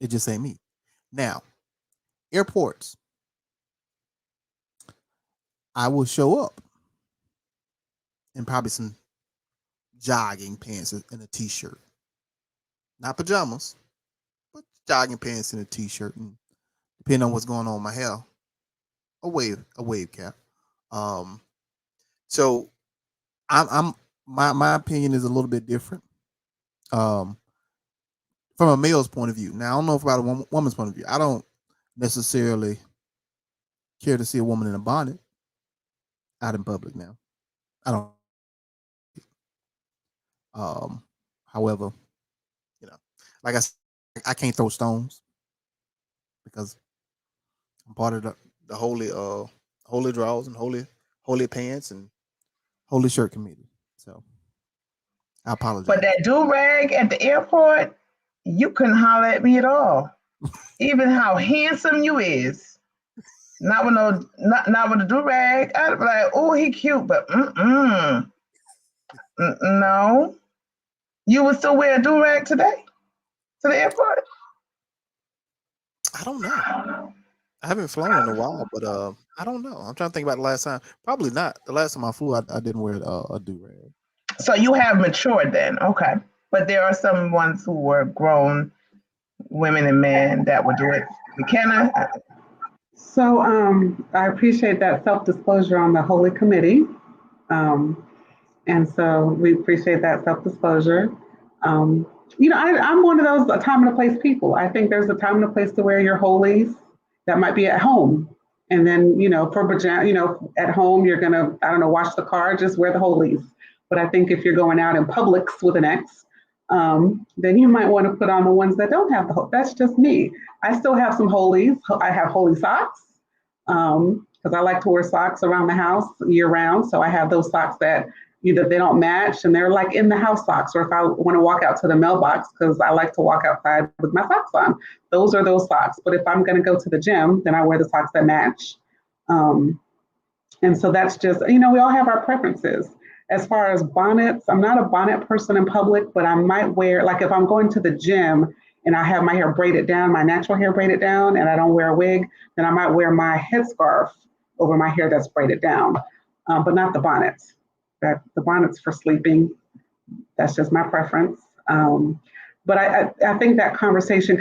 It just ain't me. Now, airports, I will show up in probably some jogging pants and a t-shirt, not pajamas, but jogging pants and a t-shirt, and depending on what's going on with my hair, a wave cap. Um, so I'm my opinion is a little bit different. Um, from a male's point of view. Now I don't know about a woman's point of view. I don't necessarily care to see a woman in a bonnet out in public. Now I don't. Um, however, you know, like I said, I can't throw stones because I'm part of the holy draws and holy pants and holy shirt committee. So I But apologize. that do rag at the airport, you couldn't holler at me at all. Even how handsome you is. Not with no, not with a do rag. I'd be like, oh, he cute, but no. You would still wear a do rag today to the airport? I don't know. I haven't flown in a while, but I don't know. I'm trying to think about the last time. Probably not. The last time I flew, I didn't wear a do rag. So you have matured then, okay. But there are some ones who were grown women and men that would do it. McKenna, So I appreciate that self-disclosure on the Holy Committee. Um, and so we appreciate that self-disclosure. I'm one of those a time and a place people. I think there's a time and a place to wear your holies that might be at home. And then, for pajama, at home, you're going to, I don't know, wash the car, just wear the holies. But I think if you're going out in Publix with an X, then you might want to put on the ones that don't have that's just me. I still have some holies. I have holy socks because I like to wear socks around the house year round. So I have those socks that either they don't match and they're like in the house socks, or if I want to walk out to the mailbox because I like to walk outside with my socks on, those are those socks. But if I'm going to go to the gym, then I wear the socks that match. And so that's just, we all have our preferences. As far as bonnets, I'm not a bonnet person in public, but I might wear, like if I'm going to the gym and I have my hair braided down, my natural hair braided down, and I don't wear a wig, then I might wear my headscarf over my hair that's braided down, but not the bonnets. The bonnets for sleeping, that's just my preference. But I think that conversation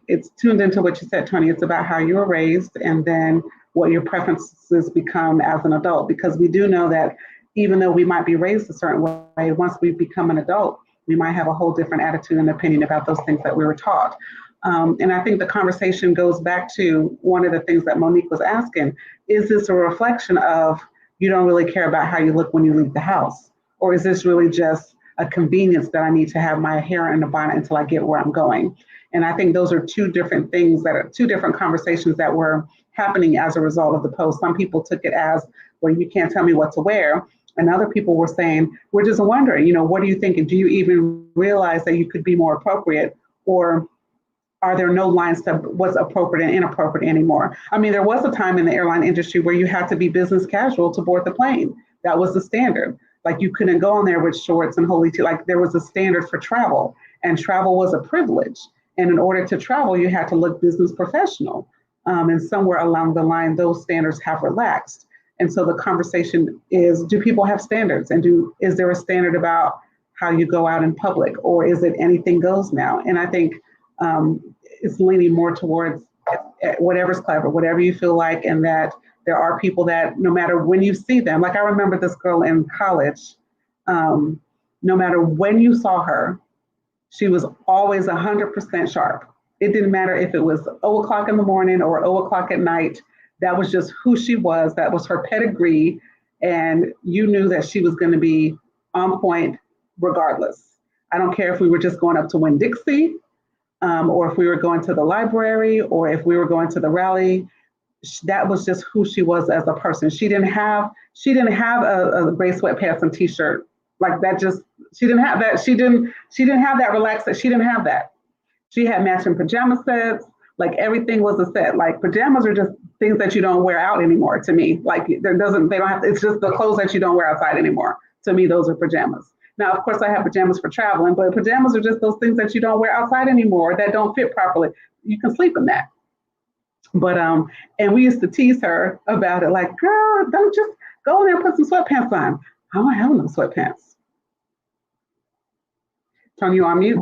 it's tuned into what you said, Tony. It's about how you were raised and then what your preferences become as an adult, because we do know that even though we might be raised a certain way, once we become an adult, we might have a whole different attitude and opinion about those things that we were taught. And I think the conversation goes back to one of the things that Monique was asking, is this a reflection of you don't really care about how you look when you leave the house? Or is this really just a convenience that I need to have my hair in a bonnet until I get where I'm going? And I think those are two different things that are two different conversations that were happening as a result of the post. Some people took it as, well, you can't tell me what to wear. And other people were saying, we're just wondering, what are you thinking? Do you even realize that you could be more appropriate? Or are there no lines to what's appropriate and inappropriate anymore? I mean, there was a time in the airline industry where you had to be business casual to board the plane. That was the standard. Like you couldn't go on there with shorts and holy like there was a standard for travel, and travel was a privilege. And in order to travel, you had to look business professional. And somewhere along the line, those standards have relaxed. And so the conversation is, do people have standards? And is there a standard about how you go out in public, or is it anything goes now? And I think it's leaning more towards whatever's clever, whatever you feel like, and that there are people that no matter when you see them, like I remember this girl in college, no matter when you saw her, she was always 100% sharp. It didn't matter if it was 0 o'clock in the morning or 0 o'clock at night. That was just who she was. That was her pedigree. And you knew that she was going to be on point regardless. I don't care if we were just going up to Winn-Dixie, or if we were going to the library, or if we were going to the rally. That was just who she was as a person. She didn't have a gray sweatpants and t-shirt like that. She didn't have that. She didn't have that relaxed. She didn't have that. She had matching pajama sets. Like everything was a set. Like pajamas are just things that you don't wear out anymore. To me, like they don't have. It's just the clothes that you don't wear outside anymore. To me, those are pajamas. Now, of course, I have pajamas for traveling, but pajamas are just those things that you don't wear outside anymore that don't fit properly. You can sleep in that. But and we used to tease her about it, like, girl, don't just go in there and put some sweatpants on. I don't have no sweatpants. Tony, you on mute?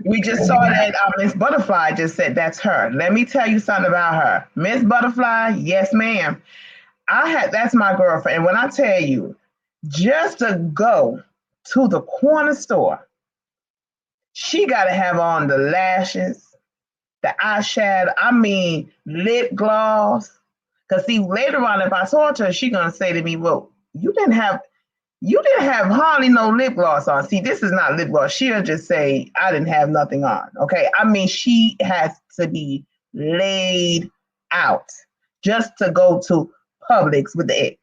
We just saw that Miss Butterfly just said that's her. Let me tell you something about her. Miss Butterfly, yes, ma'am. That's my girlfriend. And when I tell you, just to go to the corner store, she got to have on the lashes, the eyeshadow, I mean, lip gloss. Because see, later on, if I saw her, she going to say to me, well, you didn't have hardly no lip gloss on. See, this is not lip gloss. She'll just say, I didn't have nothing on. Okay. I mean, she has to be laid out just to go to Publix with the X.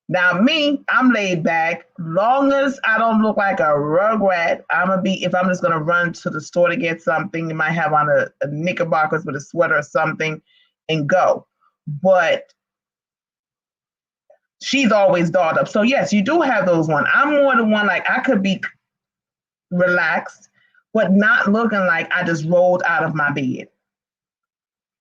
Now, me, I'm laid back. Long as I don't look like a rugrat, if I'm just gonna run to the store to get something, you might have on a knickerbockers with a sweater or something and go. But she's always dolled up. So yes, you do have those one. I'm more the one like I could be relaxed, but not looking like I just rolled out of my bed.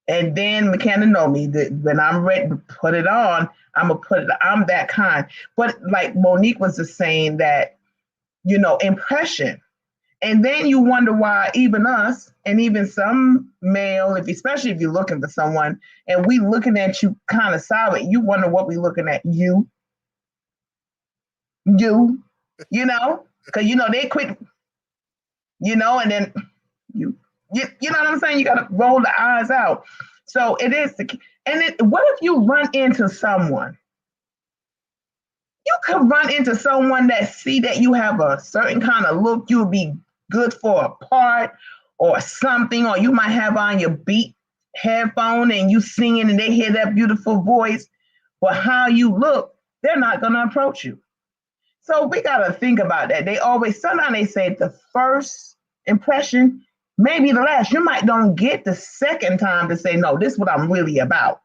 And then McKenna know me that when I'm ready to put it on, I'm that kind. But like Monique was just saying that, impression. And then you wonder why even us and even some male, especially if you're looking for someone and we looking at you kind of solid, you wonder what we looking at you, because they quit, and then you know what I'm saying? You got to roll the eyes out. So it is what if you run into someone? You could run into someone that see that you have a certain kind of look, you'll be good for a part or something, or you might have on your beat headphone and you singing and they hear that beautiful voice, but how you look, they're not going to approach you. So we got to think about that. Sometimes they say the first impression, maybe the last. You might don't get the second time to say, no, this is what I'm really about.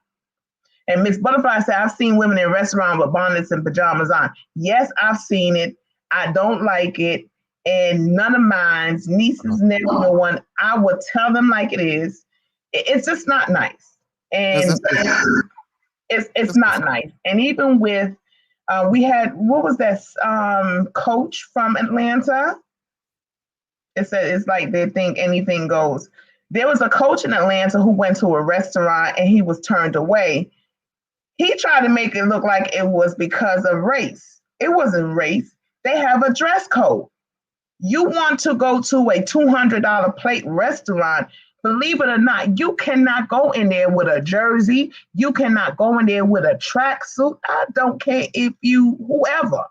And Miss Butterfly said, I've seen women in restaurants with bonnets and pajamas on. Yes, I've seen it. I don't like it. And none of mine's nieces, nephews, no one, I would tell them like it is. It's just not nice. And it's not nice. And even with, we had, what was that coach from Atlanta? It said it's like they think anything goes. There was a coach in Atlanta who went to a restaurant and he was turned away. He tried to make it look like it was because of race. It wasn't race. They have a dress code. You want to go to a $200 plate restaurant, believe it or not, you cannot go in there with a jersey. You cannot go in there with a tracksuit. I don't care if you, whoever.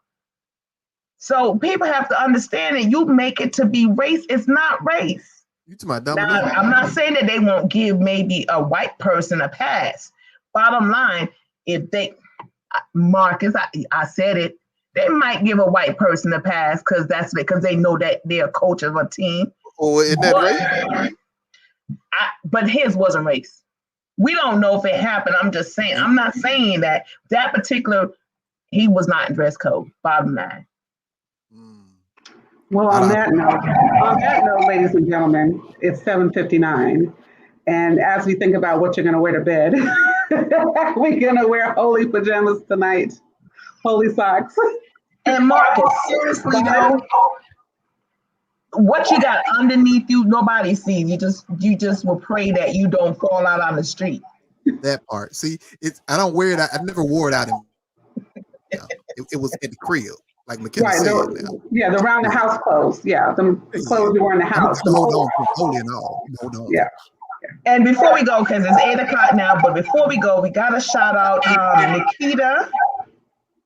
So people have to understand that you make it to be race. It's not race. Now, I'm not saying that they won't give maybe a white person a pass. Bottom line, if they, Marcus, I said it, they might give a white person a pass because they know that they're a coach of a team. Oh, isn't that race? But his wasn't race. We don't know if it happened. I'm just saying. I'm not saying that particular, he was not in dress code. Bottom line. Well, on that note, ladies and gentlemen, it's 7:59, and as we think about what you're going to wear to bed, we're going to wear holy pajamas tonight, holy socks. And Marcus, seriously though, what you got underneath you, nobody sees. You just will pray that you don't fall out on the street. That part. See, I don't wear it. I never wore it out. It was at the crib, like McKenna said. The round the house clothes. Yeah, the clothes you wore in the house. Hold on, holy and all. Hold on. Yeah. And before we go, because it's 8:00 now, but before we go, we got to shout out Nikita,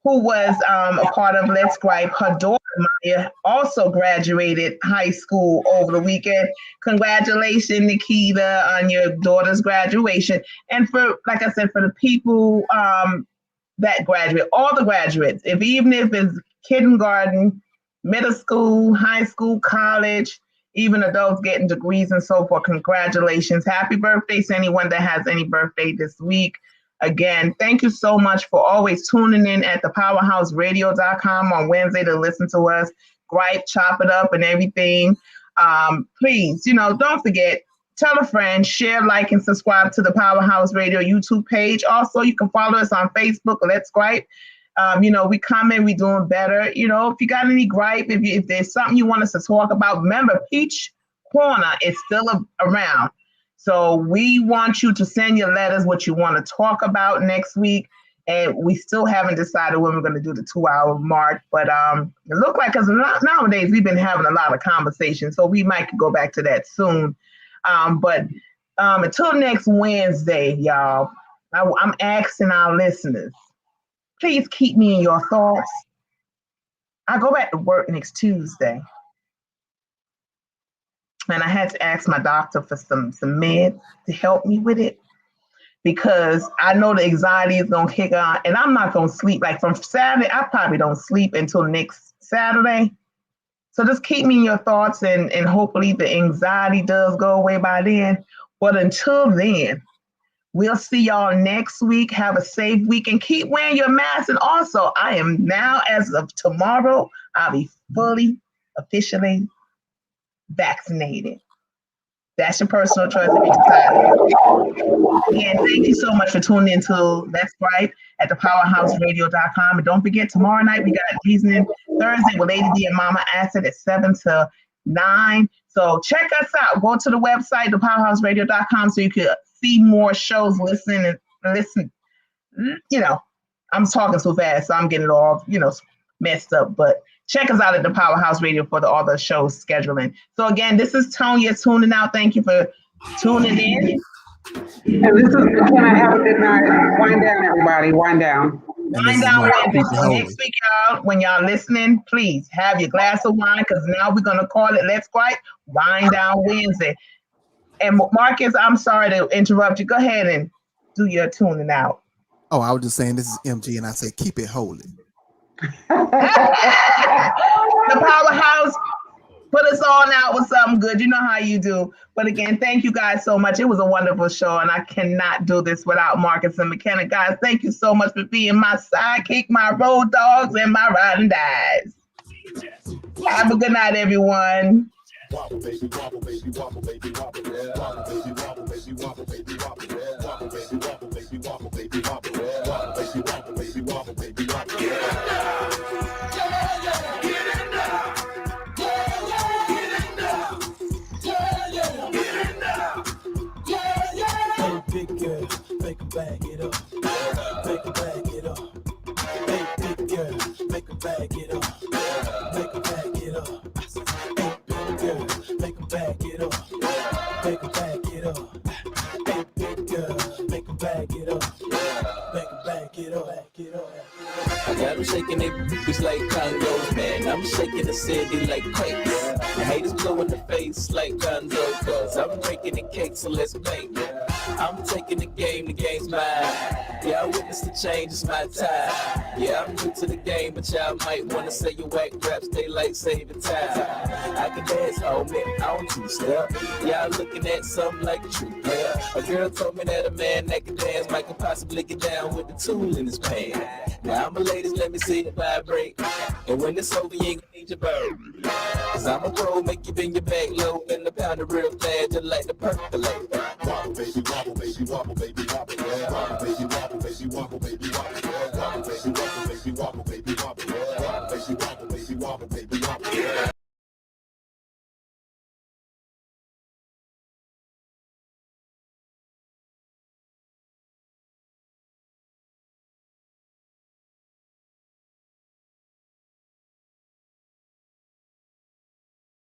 who was a part of Let's Gripe. Her daughter, Maya, also graduated high school over the weekend. Congratulations, Nikita, on your daughter's graduation. And for, like I said, for the people that graduate, all the graduates, even if it's kindergarten, middle school, high school, college, even adults getting degrees and so forth, congratulations. Happy birthday to anyone that has any birthday this week. Again, thank you so much for always tuning in at thepowerhouseradio.com on Wednesday to listen to us, gripe, chop it up and everything. Please, don't forget, tell a friend, share, like, and subscribe to the Powerhouse Radio YouTube page. Also, you can follow us on Facebook, Let's Gripe. We coming, we doing better. If you got any gripe, if there's something you want us to talk about, remember, Peach Corner is still around. So we want you to send your letters, what you want to talk about next week. And we still haven't decided when we're going to do the 2-hour mark. But it looks like, because nowadays we've been having a lot of conversations, so we might go back to that soon. But until next Wednesday, y'all, I'm asking our listeners, please keep me in your thoughts. I go back to work next Tuesday. And I had to ask my doctor for some meds to help me with it, because I know the anxiety is going to kick on, and I'm not going to sleep. Like from Saturday, I probably don't sleep until next Saturday. So just keep me in your thoughts, and hopefully the anxiety does go away by then. But until then, we'll see y'all next week. Have a safe week and keep wearing your mask. And also, I am now, as of tomorrow, I'll be fully, officially vaccinated. That's your personal choice if you decide. Again, thank you so much for tuning in to Let's Gripe at thepowerhouseradio.com. And don't forget, tomorrow night we got Reasoning Thursday with Lady D and Mama Acid at 7 to 9. So check us out. Go to the website, thepowerhouseradio.com, so you can see more shows, listen. I'm talking so fast, so I'm getting it all, messed up. But check us out at the Powerhouse Radio for all the shows scheduling. So again, this is Tonya tuning out. Thank you for tuning in. And this is McKenna. Have a good night. Wind down, everybody. Wind down. Wind down Wednesday. So next week, y'all, when y'all listening, please have your glass of wine, because now we're going to call it Let's Gripe Wind Down Wednesday. And Marcus, I'm sorry to interrupt you. Go ahead and do your tuning out. Oh, I was just saying, this is MG, and I say keep it holy. The Powerhouse put us on out with something good. You know how you do. But again, thank you guys so much. It was a wonderful show, and I cannot do this without Marcus and McKenna. Guys, thank you so much for being my sidekick, my road dogs, and my riding dies. Have a good night, everyone. Wobble, baby, wobble, baby, wobble, baby, wobble, yeah. Wobble, baby, wobble, baby, wobble, baby, wobble, yeah. Wobble, baby, wobble, baby, wobble, baby, wobble, yeah. Wobble, baby, wobble, baby, wobble, baby, wobble, yeah. Big girl, make her bag it up. Make her bag it up. Hey, big girl, make her bag it up. Make her bag it up. Hey, big girl, make her bag it up. Make her bag it up. Hey, big girl, make her bag it up. Make her bag it up. Back it up. I got them shaking their boobies like congos, man. I'm shaking the city like quakes. The haters blow in the face like gonzo, cause I'm breaking the cake, so let's bake. I'm taking the game's mine. Yeah, I witnessed the change, it's my time. Yeah, I'm new to the game, but y'all might wanna say you whack raps, they like saving time. I can dance, homie, I don't two-step. Y'all looking at something like a true player. A girl told me that a man that can dance might could possibly get down with the tool in his pants. Now I'm a ladies, let me see it vibrate. And when it's over, you ain't gonna need your bird. Cause I'm a pro, make you bend your back low, and the pound real fast, just like the percolate. Wobble, baby, wobble, baby, wobble, baby, wobble, yeah. Wobble, baby, wobble, baby, wobble, baby,